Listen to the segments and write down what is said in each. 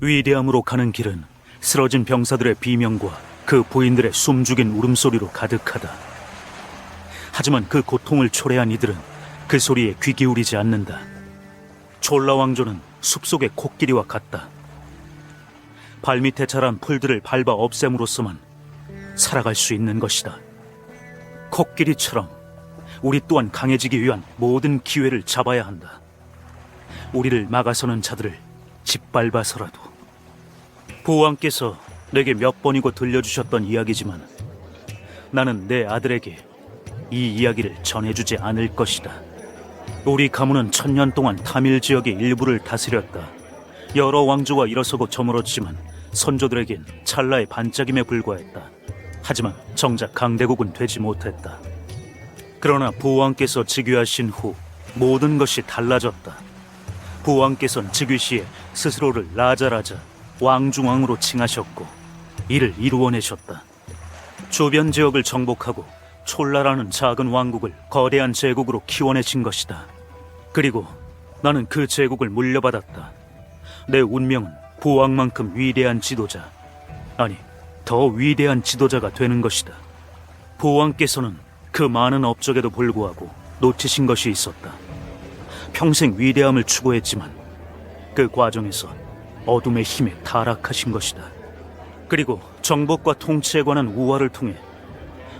위대함으로 가는 길은 쓰러진 병사들의 비명과 그 부인들의 숨죽인 울음소리로 가득하다. 하지만 그 고통을 초래한 이들은 그 소리에 귀 기울이지 않는다. 졸라 왕조는 숲속의 코끼리와 같다. 발밑에 자란 풀들을 밟아 없앰으로써만 살아갈 수 있는 것이다. 코끼리처럼 우리 또한 강해지기 위한 모든 기회를 잡아야 한다. 우리를 막아서는 자들을 짓밟아서라도. 보왕께서 내게 몇 번이고 들려주셨던 이야기지만 나는 내 아들에게 이 이야기를 전해주지 않을 것이다. 우리 가문은 1000년 동안 타밀 지역의 일부를 다스렸다. 여러 왕조가 일어서고 저물었지만 선조들에겐 찰나의 반짝임에 불과했다. 하지만 정작 강대국은 되지 못했다. 그러나 부왕께서 즉위하신 후 모든 것이 달라졌다. 부왕께서는 즉위 시에 스스로를 라자라자 왕중왕으로 칭하셨고 이를 이루어내셨다. 주변 지역을 정복하고 촐라라는 작은 왕국을 거대한 제국으로 키워내신 것이다. 그리고 나는 그 제국을 물려받았다. 내 운명은 부왕만큼 위대한 지도자, 아니 더 위대한 지도자가 되는 것이다. 부왕께서는 그 많은 업적에도 불구하고 놓치신 것이 있었다. 평생 위대함을 추구했지만 그 과정에서 어둠의 힘에 타락하신 것이다. 그리고 정복과 통치에 관한 우화를 통해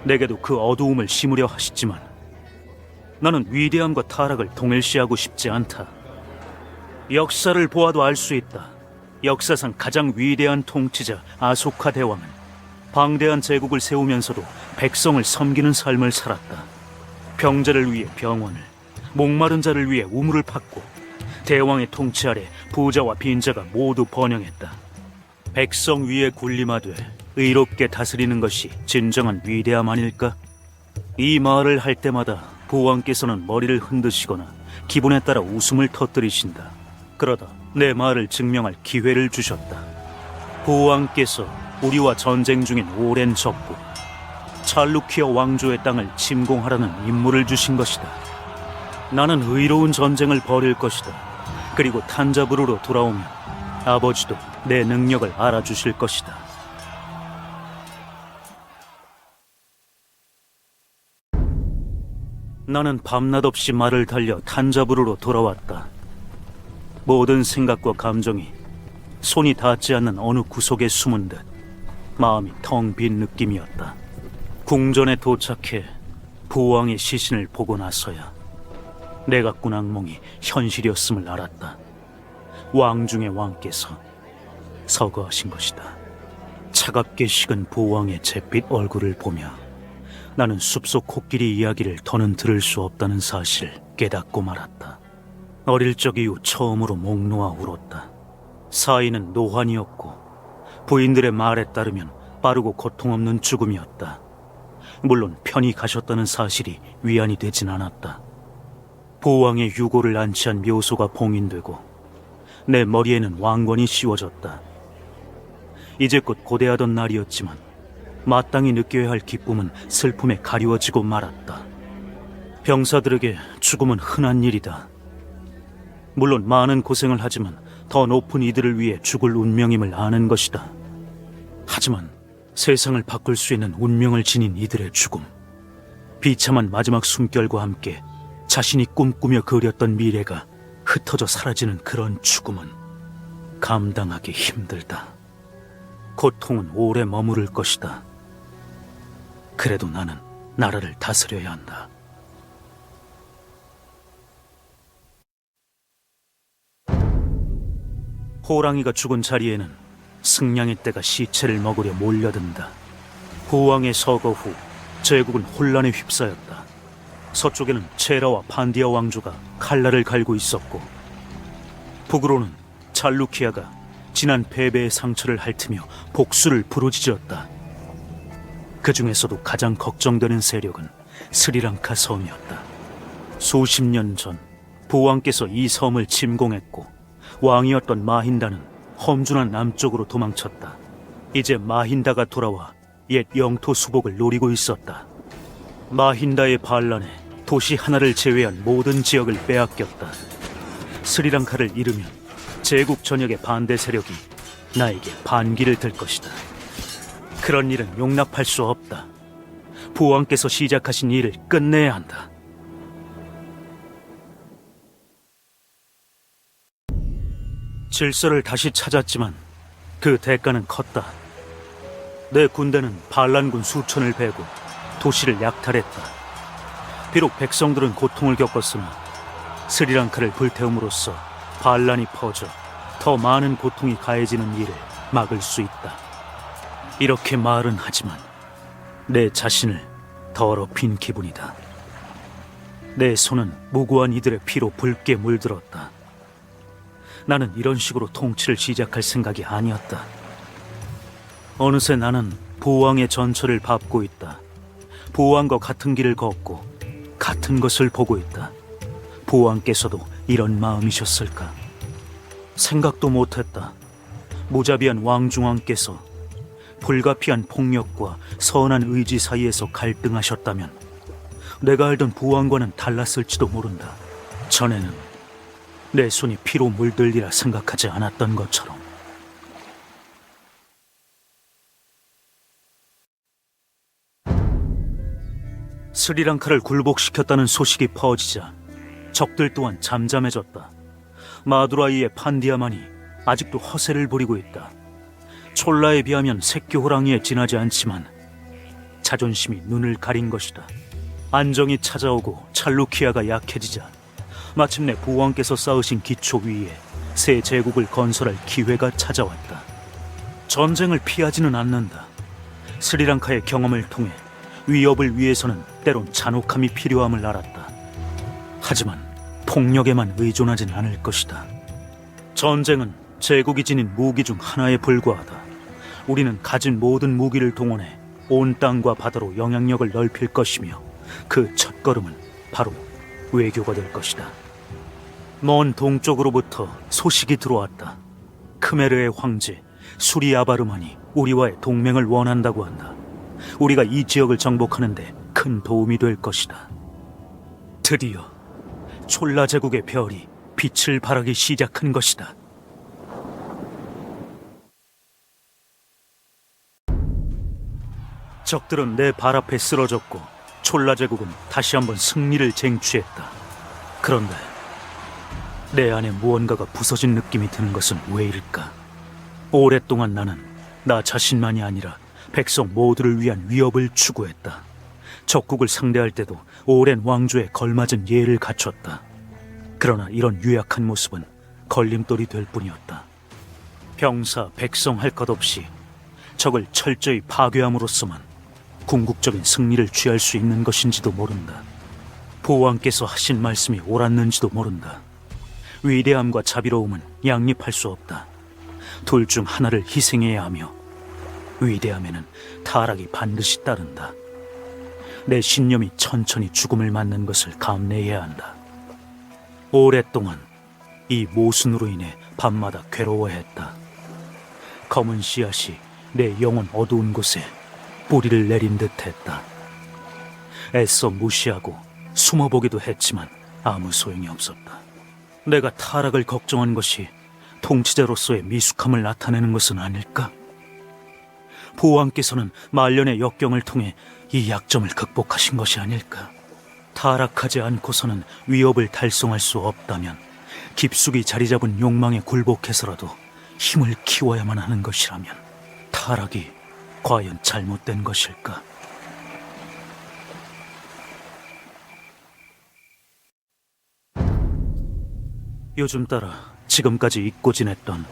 내게도 그 어두움을 심으려 하시지만 나는 위대함과 타락을 동일시하고 싶지 않다. 역사를 보아도 알 수 있다. 역사상 가장 위대한 통치자 아소카 대왕은 방대한 제국을 세우면서도 백성을 섬기는 삶을 살았다. 병자를 위해 병원을, 목마른 자를 위해 우물을 팠고 대왕의 통치 아래 부자와 빈자가 모두 번영했다. 백성 위에 군림하되 의롭게 다스리는 것이 진정한 위대함 아닐까? 이 말을 할 때마다 부왕께서는 머리를 흔드시거나 기분에 따라 웃음을 터뜨리신다. 그러다 내 말을 증명할 기회를 주셨다. 부왕께서 우리와 전쟁 중인 오랜 적국 찰루키아 왕조의 땅을 침공하라는 임무를 주신 것이다. 나는 의로운 전쟁을 벌일 것이다. 그리고 탄자부르로 돌아오면 아버지도 내 능력을 알아주실 것이다. 나는 밤낮 없이 말을 달려 탄자부르로 돌아왔다. 모든 생각과 감정이 손이 닿지 않는 어느 구석에 숨은 듯 마음이 텅 빈 느낌이었다. 궁전에 도착해 부왕의 시신을 보고 나서야 내가 꾼 악몽이 현실이었음을 알았다. 왕 중의 왕께서 서거하신 것이다. 차갑게 식은 부왕의 잿빛 얼굴을 보며 나는 숲속 코끼리 이야기를 더는 들을 수 없다는 사실을 깨닫고 말았다. 어릴 적 이후 처음으로 목 놓아 울었다. 사인은 노환이었고 부인들의 말에 따르면 빠르고 고통 없는 죽음이었다. 물론 편히 가셨다는 사실이 위안이 되진 않았다. 부왕의 유고를 안치한 묘소가 봉인되고 내 머리에는 왕관이 씌워졌다. 이제 곧 고대하던 날이었지만 마땅히 느껴야 할 기쁨은 슬픔에 가리워지고 말았다. 병사들에게 죽음은 흔한 일이다. 물론 많은 고생을 하지만 더 높은 이들을 위해 죽을 운명임을 아는 것이다. 하지만 세상을 바꿀 수 있는 운명을 지닌 이들의 죽음, 비참한 마지막 숨결과 함께 자신이 꿈꾸며 그렸던 미래가 흩어져 사라지는 그런 죽음은 감당하기 힘들다. 고통은 오래 머무를 것이다. 그래도 나는 나라를 다스려야 한다. 호랑이가 죽은 자리에는 승냥이 떼가 시체를 먹으려 몰려든다. 부왕의 서거 후 제국은 혼란에 휩싸였다. 서쪽에는 체라와 판디아 왕조가 칼날을 갈고 있었고 북으로는 찰루키아가 지난 패배의 상처를 핥으며 복수를 부르짖었다. 그 중에서도 가장 걱정되는 세력은 스리랑카 섬이었다. 수십 년 전 부왕께서 이 섬을 침공했고 왕이었던 마힌다는 험준한 남쪽으로 도망쳤다. 이제 마힌다가 돌아와 옛 영토 수복을 노리고 있었다. 마힌다의 반란에 도시 하나를 제외한 모든 지역을 빼앗겼다. 스리랑카를 잃으면 제국 전역의 반대 세력이 나에게 반기를 들 것이다. 그런 일은 용납할 수 없다. 부왕께서 시작하신 일을 끝내야 한다. 질서를 다시 찾았지만 그 대가는 컸다. 내 군대는 반란군 수천을 베고 도시를 약탈했다. 비록 백성들은 고통을 겪었으나 스리랑카를 불태움으로써 반란이 퍼져 더 많은 고통이 가해지는 일을 막을 수 있다. 이렇게 말은 하지만 내 자신을 더럽힌 기분이다. 내 손은 무고한 이들의 피로 붉게 물들었다. 나는 이런 식으로 통치를 시작할 생각이 아니었다. 어느새 나는 부왕의 전철을 밟고 있다. 부왕과 같은 길을 걷고 같은 것을 보고 있다. 부왕께서도 이런 마음이셨을까? 생각도 못했다. 무자비한 왕중왕께서 불가피한 폭력과 선한 의지 사이에서 갈등하셨다면 내가 알던 부왕과는 달랐을지도 모른다. 전에는 내 손이 피로 물들리라 생각하지 않았던 것처럼. 스리랑카를 굴복시켰다는 소식이 퍼지자 적들 또한 잠잠해졌다. 마두라이의 판디아만이 아직도 허세를 부리고 있다. 촐라에 비하면 새끼 호랑이에 지나지 않지만 자존심이 눈을 가린 것이다. 안정이 찾아오고 찰루키아가 약해지자 마침내 부왕께서 쌓으신 기초 위에 새 제국을 건설할 기회가 찾아왔다. 전쟁을 피하지는 않는다. 스리랑카의 경험을 통해 위협을 위해서는 때론 잔혹함이 필요함을 알았다. 하지만 폭력에만 의존하진 않을 것이다. 전쟁은 제국이 지닌 무기 중 하나에 불과하다. 우리는 가진 모든 무기를 동원해 온 땅과 바다로 영향력을 넓힐 것이며 그 첫걸음은 바로 외교가 될 것이다. 먼 동쪽으로부터 소식이 들어왔다. 크메르의 황제 수리아바르만이 우리와의 동맹을 원한다고 한다. 우리가 이 지역을 정복하는데 큰 도움이 될 것이다. 드디어 촐라 제국의 별이 빛을 발하기 시작한 것이다. 적들은 내 발 앞에 쓰러졌고 촐라 제국은 다시 한번 승리를 쟁취했다. 그런데 내 안에 무언가가 부서진 느낌이 드는 것은 왜일까? 오랫동안 나는 나 자신만이 아니라 백성 모두를 위한 위협을 추구했다. 적국을 상대할 때도 오랜 왕조에 걸맞은 예를 갖췄다. 그러나 이런 유약한 모습은 걸림돌이 될 뿐이었다. 병사, 백성 할 것 없이 적을 철저히 파괴함으로써만 궁극적인 승리를 취할 수 있는 것인지도 모른다. 부왕께서 하신 말씀이 옳았는지도 모른다. 위대함과 자비로움은 양립할 수 없다. 둘 중 하나를 희생해야 하며 위대함에는 타락이 반드시 따른다. 내 신념이 천천히 죽음을 맞는 것을 감내해야 한다. 오랫동안 이 모순으로 인해 밤마다 괴로워했다. 검은 씨앗이 내 영혼 어두운 곳에 뿌리를 내린 듯했다. 애써 무시하고 숨어보기도 했지만 아무 소용이 없었다. 내가 타락을 걱정한 것이 통치자로서의 미숙함을 나타내는 것은 아닐까? 부왕께서는 말년의 역경을 통해 이 약점을 극복하신 것이 아닐까? 타락하지 않고서는 위협을 달성할 수 없다면 깊숙이 자리 잡은 욕망에 굴복해서라도 힘을 키워야만 하는 것이라면 타락이 과연 잘못된 것일까? 요즘 따라 지금까지 잊고 지냈던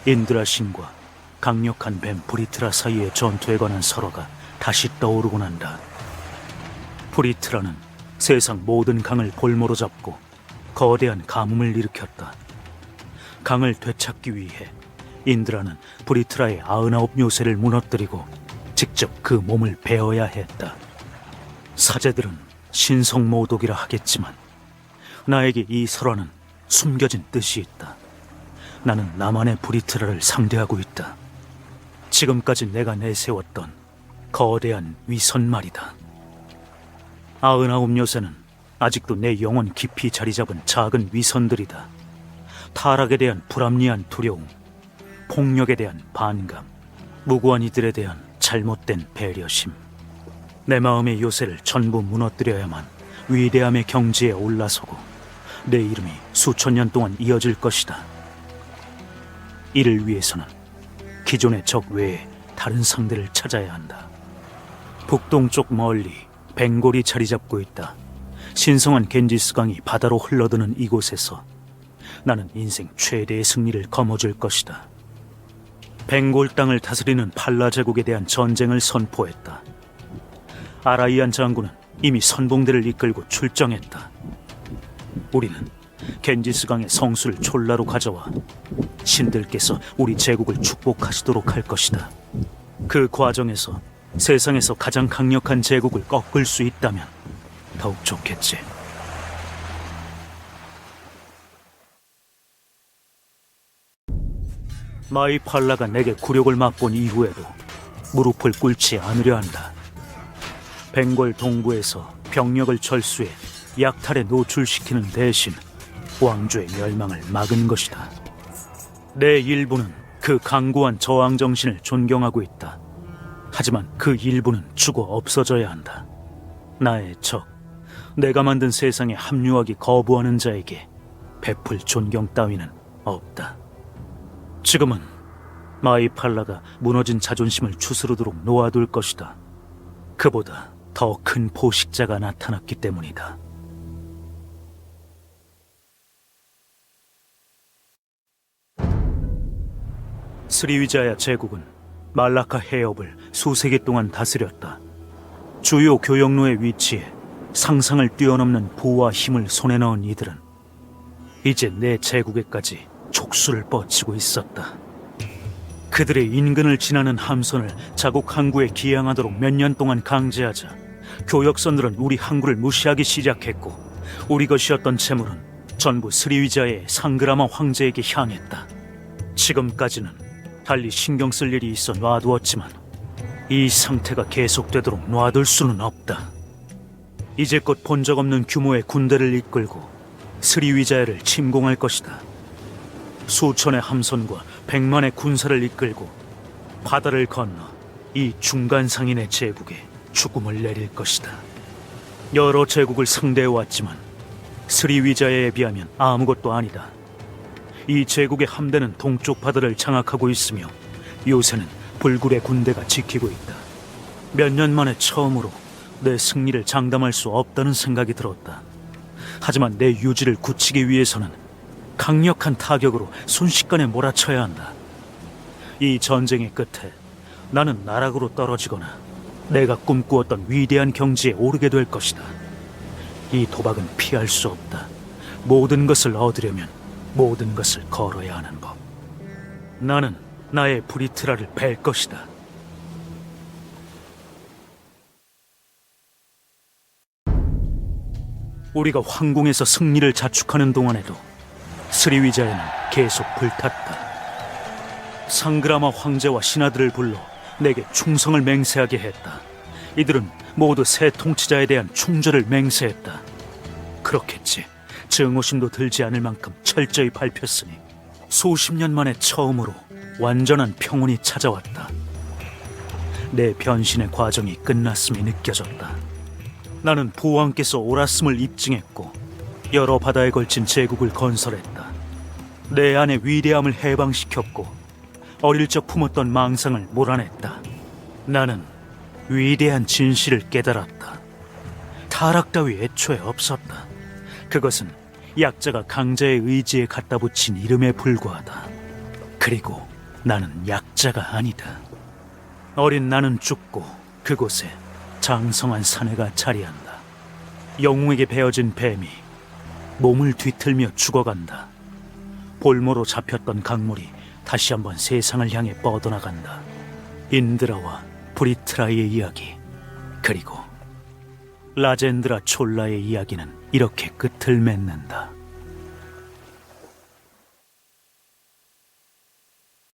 인드라 신과 강력한 뱀 브리트라 사이의 전투에 관한 설화가 다시 떠오르곤 한다. 브리트라는 세상 모든 강을 볼모로 잡고 거대한 가뭄을 일으켰다. 강을 되찾기 위해 인드라는 브리트라의 99 묘세를 무너뜨리고 직접 그 몸을 베어야 했다. 사제들은 신성모독이라 하겠지만 나에게 이 설화는 숨겨진 뜻이 있다. 나는 나만의 브리트라를 상대하고 있다. 지금까지 내가 내세웠던 거대한 위선 말이다. 99 요새는 아직도 내 영혼 깊이 자리 잡은 작은 위선들이다. 타락에 대한 불합리한 두려움, 폭력에 대한 반감, 무고한 이들에 대한 잘못된 배려심. 내 마음의 요새를 전부 무너뜨려야만 위대함의 경지에 올라서고 내 이름이 수천 년 동안 이어질 것이다. 이를 위해서는 기존의 적 외에 다른 상대를 찾아야 한다. 북동쪽 멀리 벵골이 자리 잡고 있다. 신성한 겐지스강이 바다로 흘러드는 이곳에서 나는 인생 최대의 승리를 거머쥘 것이다. 벵골 땅을 다스리는 팔라 제국에 대한 전쟁을 선포했다. 아라이안 장군은 이미 선봉대를 이끌고 출정했다. 우리는 겐지스강의 성수를 촐라로 가져와 신들께서 우리 제국을 축복하시도록 할 것이다. 그 과정에서 세상에서 가장 강력한 제국을 꺾을 수 있다면 더욱 좋겠지. 마이팔라가 내게 굴욕을 맛본 이후에도 무릎을 꿇지 않으려 한다. 벵골 동부에서 병력을 철수해 약탈에 노출시키는 대신 왕조의 멸망을 막은 것이다. 내 일부는 그 강고한 저항 정신을 존경하고 있다. 하지만 그 일부는 죽어 없어져야 한다. 나의 적, 내가 만든 세상에 합류하기 거부하는 자에게 베풀 존경 따위는 없다. 지금은 마이팔라가 무너진 자존심을 추스르도록 놓아둘 것이다. 그보다 더 큰 포식자가 나타났기 때문이다. 스리위자야 제국은 말라카 해협을 수세기 동안 다스렸다. 주요 교역로에 위치해 상상을 뛰어넘는 부와 힘을 손에 넣은 이들은 이제 내 제국에까지 촉수를 뻗치고 있었다. 그들의 인근을 지나는 함선을 자국 항구에 기항하도록 몇 년 동안 강제하자 교역선들은 우리 항구를 무시하기 시작했고 우리 것이었던 재물은 전부 스리위자의 상그라마 황제에게 향했다. 지금까지는 달리 신경 쓸 일이 있어 놔두었지만 이 상태가 계속되도록 놔둘 수는 없다. 이제껏 본 적 없는 규모의 군대를 이끌고 스리위자야를 침공할 것이다. 수천의 함선과 100만의 군사를 이끌고 바다를 건너 이 중간상인의 제국에 죽음을 내릴 것이다. 여러 제국을 상대해왔지만 스리위자야에 비하면 아무것도 아니다. 이 제국의 함대는 동쪽 바다를 장악하고 있으며 요새는 불굴의 군대가 지키고 있다. 몇 년 만에 처음으로 내 승리를 장담할 수 없다는 생각이 들었다. 하지만 내 유지를 굳히기 위해서는 강력한 타격으로 순식간에 몰아쳐야 한다. 이 전쟁의 끝에 나는 나락으로 떨어지거나 내가 꿈꾸었던 위대한 경지에 오르게 될 것이다. 이 도박은 피할 수 없다. 모든 것을 얻으려면 모든 것을 걸어야 하는 법. 나는 나의 브리트라를 뵐 것이다. 우리가 황궁에서 승리를 자축하는 동안에도 스리위자야는 계속 불탔다. 상그라마 황제와 신하들을 불러 내게 충성을 맹세하게 했다. 이들은 모두 새 통치자에 대한 충절을 맹세했다. 그렇겠지. 증오심도 들지 않을 만큼 철저히 밟혔으니 수십 년 만에 처음으로 완전한 평온이 찾아왔다. 내 변신의 과정이 끝났음이 느껴졌다. 나는 부왕께서 옳았음을 입증했고 여러 바다에 걸친 제국을 건설했다. 내 안의 위대함을 해방시켰고 어릴 적 품었던 망상을 몰아냈다. 나는 위대한 진실을 깨달았다. 타락 따위 애초에 없었다. 그것은 약자가 강자의 의지에 갖다 붙인 이름에 불과하다. 그리고 나는 약자가 아니다. 어린 나는 죽고 그곳에 장성한 사내가 자리한다. 영웅에게 베어진 뱀이 몸을 뒤틀며 죽어간다. 볼모로 잡혔던 강물이 다시 한번 세상을 향해 뻗어나간다. 인드라와 브리트라의 이야기, 그리고 라젠드라 촐라의 이야기는 이렇게 끝을 맺는다.